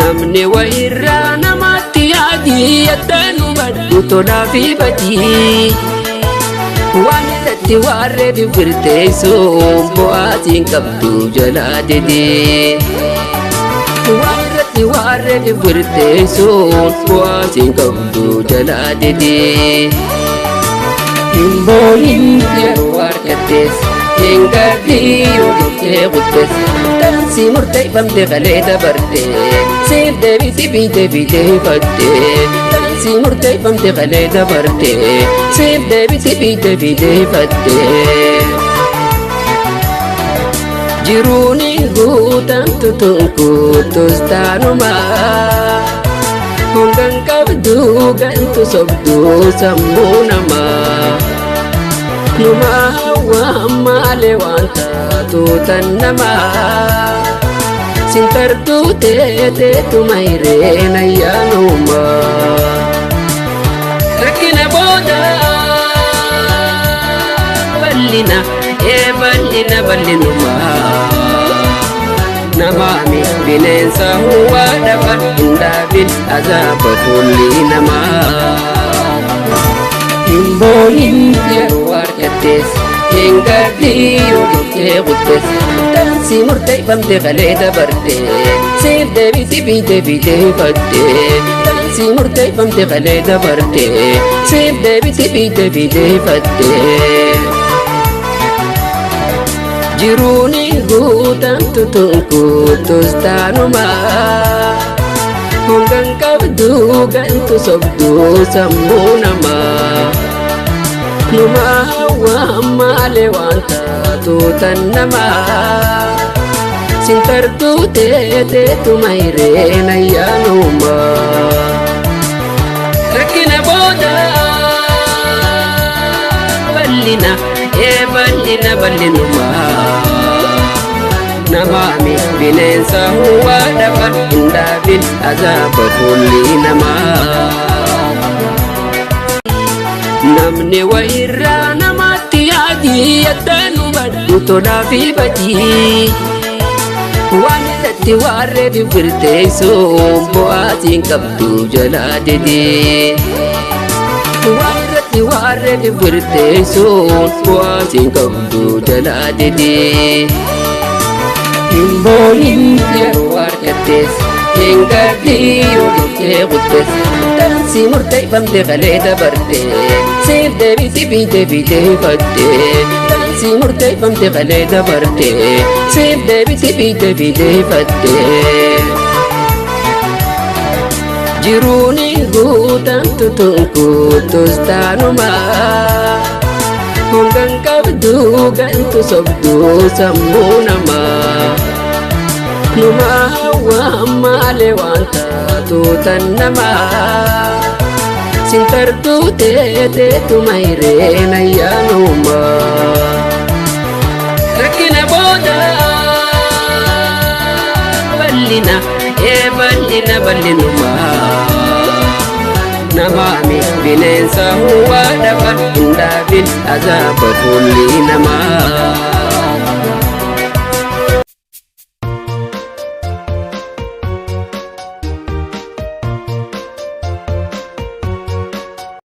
namni wayirraa namatti yaadii yaddanu baddu tolaa fi badii waan irratti waarree firteessuun bu'aatiin qabdu jalaa dedee waan irratti waarree firteessuun bu'aatiin qabdu jalaa dedee hin booyin yeroo harkattees hin gardii yoo dhuftee quttees dansi murteeffamte galee dabarte siif deebiti biitee fattee dansi murteeffamte galee dabarte siif deebiti biitee fattee jiruun hin guutamtu tunkuutus taanumaa hongan qabdu gantu sobduu sammuu namaa numa hawwaa malee waan taatu tan namaa sintartuu teeteetuma hireen ayyaanuma rakkina booda bal'ina bal'inuma namaami bineensa huwaa dhaban hin dhaabin azaaba fuulli namaa hin booyin yeroo harkattees hin gardii yoo dhuftee quttees dansi murteeffamte galee dabarte siif deebiti biitee fattee dansi murteeffamte galee dabarte siif deebiti biitee fattee jiruun hin guutamtu tunkuutus taanumaa hongan qabdu gantu sobduu sammuu namaa numa hawwaa malee waan taatu tan namaa sintartuu teeteetuma hireen ayyaanuma rakkina booda bal'ina bal'inuma namaami bineensa huwaa dhaban hin dhaabin azaaba fuulli namaa namni wayirraa namatti yaadii yaddanu baddu tolaa fi badii waan irratti waarree firteessuun bu'aatiin qabdu jalaa dedee waan irratti waarree firteessuun bu'aatiin qabdu jalaa dedee hin booyin yeroo harkattees hin gardii yoo dhuftee quttees dansi murteeffamte galee dabarte siif deebiti biitee fattee dansi murteeffamte galee dabarte siif deebiti biitee fattee jiruun hin guutamtu tunkuutus taanumaa hongan qabdu gantu sobduu sammuu namaa numa hawwaa malee waan taatu tan namaa sintartuu teeteetuma hireen ayyaanuma rakkina booda bal'ina bal'inuma namaami bineensa huwaa dhaban hin dhaabin azaaba fuulli namaa